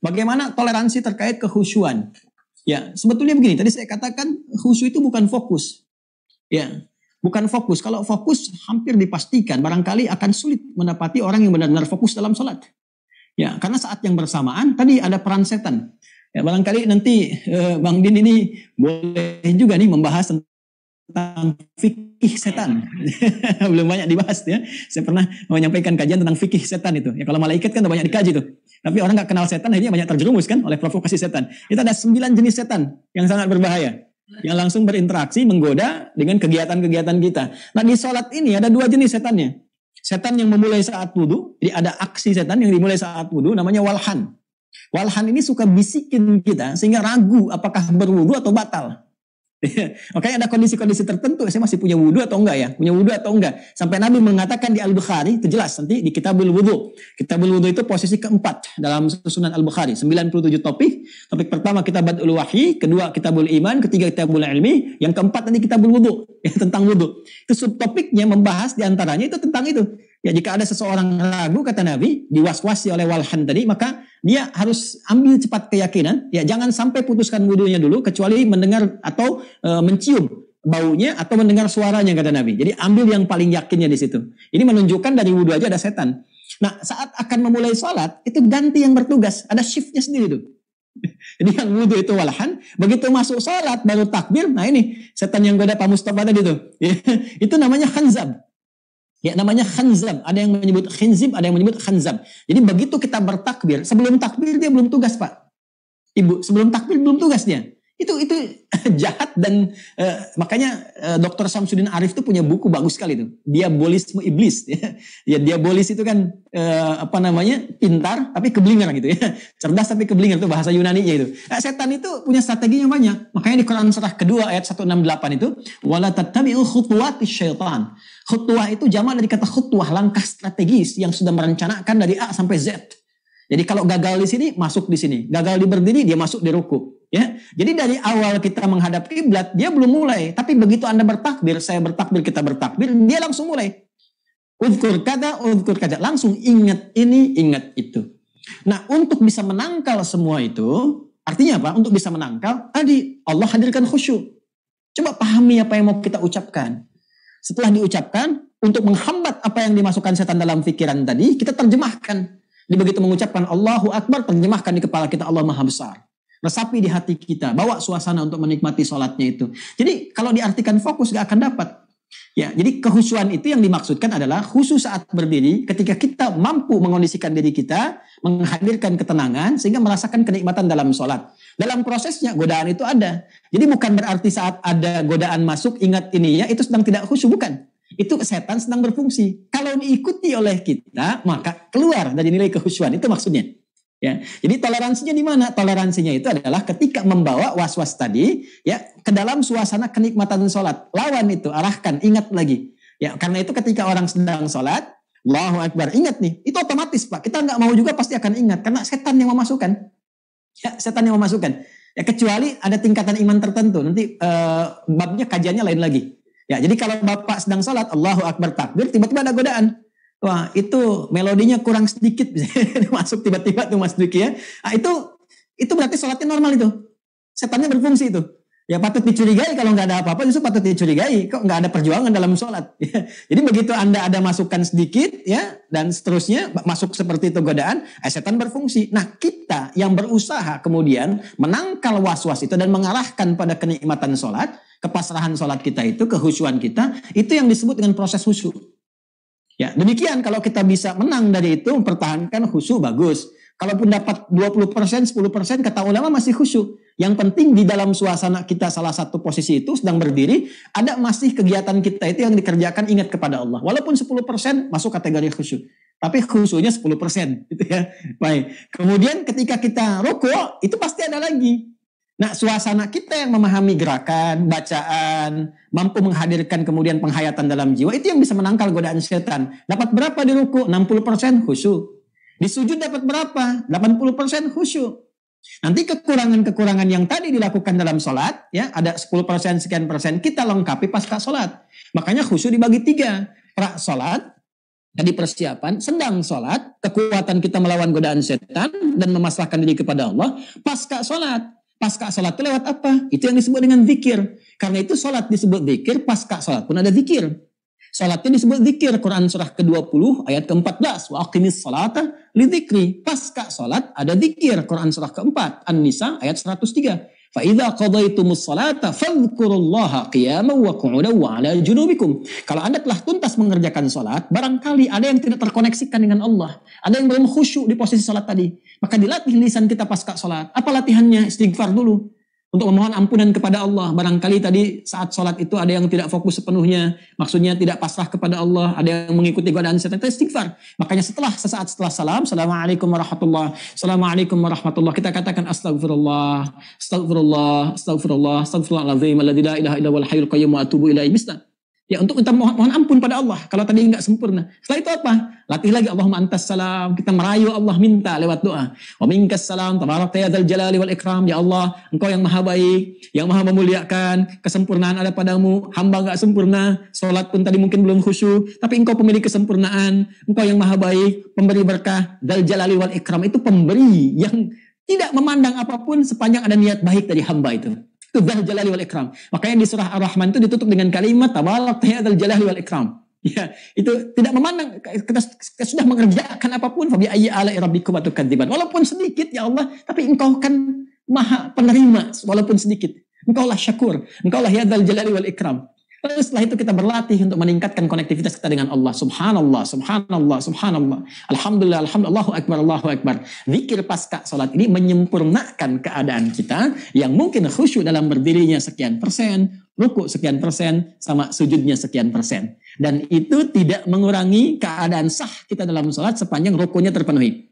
Bagaimana toleransi terkait kekhusyuan? Ya, sebetulnya begini, tadi saya katakan khusyuk itu bukan fokus. Ya, bukan fokus. Kalau fokus hampir dipastikan barangkali akan sulit mendapati orang yang benar-benar fokus dalam sholat. Ya, karena saat yang bersamaan tadi ada peran setan. Ya, barangkali nanti Bang Din ini boleh juga nih membahas tentang fikih setan. Belum banyak dibahas ya. Saya pernah menyampaikan kajian tentang fikih setan itu. Ya, kalau malaikat kan udah banyak dikaji tuh. Tapi orang nggak kenal setan akhirnya banyak terjerumus kan oleh provokasi setan. Itu ada 9 jenis setan yang sangat berbahaya. Yang langsung berinteraksi, menggoda dengan kegiatan-kegiatan kita. Nah di sholat ini ada 2 jenis setannya. Setan yang memulai saat wudhu. Jadi ada aksi setan yang dimulai saat wudhu namanya walhan. Walhan ini suka bisikin kita sehingga ragu apakah berwudhu atau batal. Makanya ada kondisi-kondisi tertentu, saya masih punya wudhu atau enggak ya? Punya wudhu atau enggak? Sampai Nabi mengatakan di Al-Bukhari, itu jelas nanti di Kitabul Wudhu. Kitabul Wudhu itu posisi keempat dalam susunan Al-Bukhari. 97 topik. Topik pertama Kitabul Wahyi, kedua Kitabul Iman, ketiga Kitabul Ilmi, yang keempat nanti Kitabul Wudhu. Ya, tentang wudhu. Itu subtopiknya membahas diantaranya itu tentang itu. Ya jika ada seseorang ragu kata Nabi, diwaswasi oleh walhan tadi, maka dia harus ambil cepat keyakinan. Ya jangan sampai putuskan wudhunya dulu kecuali mendengar atau mencium baunya atau mendengar suaranya kata Nabi. Jadi ambil yang paling yakinnya di situ. Ini menunjukkan dari wudhu aja ada setan. Nah saat akan memulai sholat itu ganti yang bertugas, ada shiftnya sendiri tuh. Jadi yang wudhu itu walhan, begitu masuk sholat baru takbir. Nah ini setan yang goda Pak Mustafa tadi tuh, itu namanya khanzab. Ya namanya khanzab, ada yang menyebut khinzib, ada yang menyebut khanzab. Jadi begitu kita bertakbir, sebelum takbir dia belum tugas Pak. Ibu, sebelum takbir belum tugasnya. Itu jahat dan makanya Dr. Samsudin Arif itu punya buku bagus sekali tuh. Diabolisme iblis ya. Ya diabolis itu kan pintar tapi keblinger gitu ya. Cerdas tapi keblinger itu bahasa Yunani-nya itu. Nah, setan itu punya strateginya banyak. Makanya di Quran surah kedua ayat 168 itu wala tattabi'u khutuwatis syaitan. Khutwah itu jamak dari kata khutwah, langkah strategis yang sudah merencanakan dari A sampai Z. Jadi kalau gagal di sini, masuk di sini. Gagal di berdiri, dia masuk di ruku. Ya, jadi dari awal kita menghadap kiblat, dia belum mulai. Tapi begitu Anda bertakbir, saya bertakbir, kita bertakbir, dia langsung mulai. Udhkur kada, langsung ingat ini, ingat itu. Nah, untuk bisa menangkal semua itu, artinya apa? Untuk bisa menangkal, tadi Allah hadirkan khusyuk. Coba pahami apa yang mau kita ucapkan. Setelah diucapkan, untuk menghambat apa yang dimasukkan setan dalam pikiran tadi, kita terjemahkan. Jadi begitu mengucapkan Allahu Akbar, terjemahkan di kepala kita Allah Maha Besar. Resapi di hati kita, bawa suasana untuk menikmati sholatnya itu. Jadi kalau diartikan fokus gak akan dapat. Ya, jadi kehusuan itu yang dimaksudkan adalah khusus saat berdiri ketika kita mampu mengondisikan diri kita, menghadirkan ketenangan sehingga merasakan kenikmatan dalam sholat. Dalam prosesnya godaan itu ada. Jadi bukan berarti saat ada godaan masuk ingat ini ya itu sedang tidak khusyuk, bukan. Itu setan sedang berfungsi. Kalau diikuti oleh kita, maka keluar dari nilai kehusyuan. Itu maksudnya. Ya, jadi toleransinya di mana? Toleransinya itu adalah ketika membawa was-was tadi, ya, ke dalam suasana kenikmatan sholat. Lawan itu, arahkan, ingat lagi. Ya, karena itu ketika orang sedang sholat, Allahu Akbar, ingat nih. Itu otomatis Pak. Kita nggak mau juga pasti akan ingat karena setan yang memasukkan. Ya, setan yang memasukkan. Ya, kecuali ada tingkatan iman tertentu. Nanti babnya kajiannya lain lagi. Ya, jadi kalau Bapak sedang sholat, Allahu Akbar takbir, tiba-tiba ada godaan. Wah, itu melodinya kurang sedikit. Masuk tiba-tiba tuh Mas Duki ya. Nah, itu berarti sholatnya normal itu. Setannya berfungsi itu. Ya patut dicurigai kalau nggak ada apa-apa, justru patut dicurigai. Kok nggak ada perjuangan dalam sholat. Ya. Jadi begitu Anda ada masukan sedikit, ya, dan seterusnya, masuk seperti itu godaan, setan berfungsi. Nah, kita yang berusaha kemudian menangkal was-was itu dan mengarahkan pada kenikmatan sholat, kepasrahan sholat kita itu, kehusyuan kita, itu yang disebut dengan proses khusyuk. Ya, demikian kalau kita bisa menang dari itu, mempertahankan khusyuk bagus. Kalaupun dapat 20%, 10%, kata ulama masih khusyuk. Yang penting di dalam suasana kita salah satu posisi itu sedang berdiri, ada masih kegiatan kita itu yang dikerjakan ingat kepada Allah. Walaupun 10% masuk kategori khusyuk. Tapi khusyuknya 10%. Gitu ya. Baik. Kemudian ketika kita rukuk, itu pasti ada lagi. Nah, suasana kita yang memahami gerakan, bacaan, mampu menghadirkan kemudian penghayatan dalam jiwa, itu yang bisa menangkal godaan setan. Dapat berapa di ruku? 60% khusyuk. Di sujud dapat berapa? 80% khusyuk. Nanti kekurangan-kekurangan yang tadi dilakukan dalam sholat, ya ada 10% sekian persen, kita lengkapi pasca sholat. Makanya khusyuk dibagi 3. Pra sholat, Jadi persiapan, sedang sholat, kekuatan kita melawan godaan setan dan memasrahkan diri kepada Allah. Pasca sholat. Pasca sholat itu lewat apa? Itu yang disebut dengan zikir. Karena itu sholat disebut zikir, pasca sholat pun ada zikir. Sholatnya disebut zikir. Quran surah ke-20 ayat ke-14. Wa aqimis sholata li dzikri. Pasca sholat ada zikir. Quran surah ke-4. An-Nisa ayat 103. Fa idza qadaitumus sholata fadhkurullaha qiyaman wa qu'udan wa 'ala junubikum. Kalau Anda telah tuntas mengerjakan sholat, barangkali ada yang tidak terkoneksikan dengan Allah. Ada yang belum khusyuk di posisi sholat tadi. Maka dilatih lisan kita pasca sholat. Apa latihannya? Istighfar dulu. Untuk memohon ampunan kepada Allah. Barangkali tadi saat sholat itu ada yang tidak fokus sepenuhnya. Maksudnya tidak pasrah kepada Allah. Ada yang mengikuti godaan setan. Itu istighfar. Makanya sesaat setelah salam. Assalamualaikum warahmatullahi. Assalamualaikum warahmatullahi. Kita katakan astagfirullah. Astagfirullah. Astagfirullah. Astagfirullahaladzim. Alladzi la ilaha illa huwal hayyul qayyum wa atubu ilaihi. Bismillah. Ya, untuk minta mohon ampun pada Allah. Kalau tadi enggak sempurna. Setelah itu apa? Latih lagi Allahumma antas salam. Kita merayu Allah minta lewat doa. Wa minkas salam. Tabarakta ya dzal jalali wal ikram. Ya Allah, Engkau yang maha baik, yang maha memuliakan. Kesempurnaan ada padamu. Hamba enggak sempurna. Salat pun tadi mungkin belum khusyuk. Tapi Engkau pemilik kesempurnaan. Engkau yang maha baik, pemberi berkah. Dzal jalali wal ikram. Itu pemberi yang tidak memandang apapun sepanjang ada niat baik dari hamba itu. Itu dzal jalali wal ikram. Makanya di surah Ar-Rahman itu ditutup dengan kalimat tabarakta ya dzal jalali wal ikram. Ya, itu tidak memandang kita sudah mengerjakan apapun fa bi ayyi ala'i rabbikum atukadziban. Walaupun sedikit ya Allah, tapi Engkau kan maha penerima walaupun sedikit. Engkaulah syakur. Engkaulah ya dzal jalali wal ikram. Lalu setelah itu kita berlatih untuk meningkatkan konektivitas kita dengan Allah. Subhanallah, subhanallah, subhanallah. Alhamdulillah, alhamdulillah, Allahu akbar, Allahu akbar. Zikir pasca salat ini menyempurnakan keadaan kita yang mungkin khusyuk dalam berdirinya sekian persen, ruku sekian persen, sama sujudnya sekian persen. Dan itu tidak mengurangi keadaan sah kita dalam salat sepanjang rukunya terpenuhi.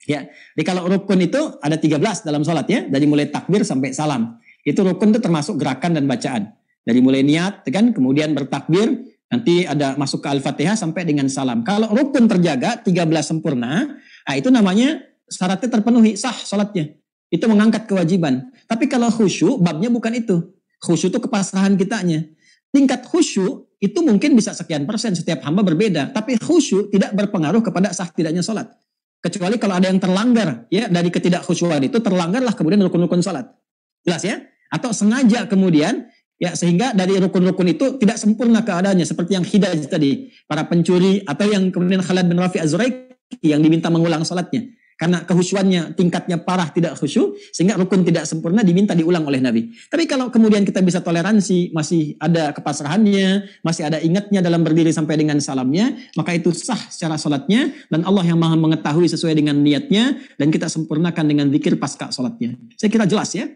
Ya, jadi kalau rukun itu ada 13 dalam salat ya, dari mulai takbir sampai salam. Itu rukun itu termasuk gerakan dan bacaan. Dari mulai niat, kan, kemudian bertakbir, nanti ada masuk ke Al-Fatihah sampai dengan salam. Kalau rukun terjaga, 13 sempurna, nah itu namanya syaratnya terpenuhi, sah salatnya. Itu mengangkat kewajiban. Tapi kalau khusyuk, babnya bukan itu. Khusyuk itu kepasrahan kitanya. Tingkat khusyuk itu mungkin bisa sekian persen, setiap hamba berbeda. Tapi khusyuk tidak berpengaruh kepada sah tidaknya salat. Kecuali kalau ada yang terlanggar, ya, dari ketidakkhusyuan itu terlanggarlah kemudian rukun-rukun salat. Jelas ya? Atau sengaja kemudian, ya, sehingga dari rukun-rukun itu tidak sempurna keadaannya seperti yang Hidaj tadi, para pencuri atau yang kemudian Khalad bin Rafi Az-Zuraiki yang diminta mengulang salatnya karena kehusyuannya tingkatnya parah tidak khusyuk sehingga rukun tidak sempurna diminta diulang oleh Nabi. Tapi kalau kemudian kita bisa toleransi, masih ada kepasrahannya, masih ada ingatnya dalam berdiri sampai dengan salamnya, maka itu sah secara salatnya dan Allah yang Maha mengetahui sesuai dengan niatnya dan kita sempurnakan dengan zikir pasca salatnya. Saya kira jelas ya.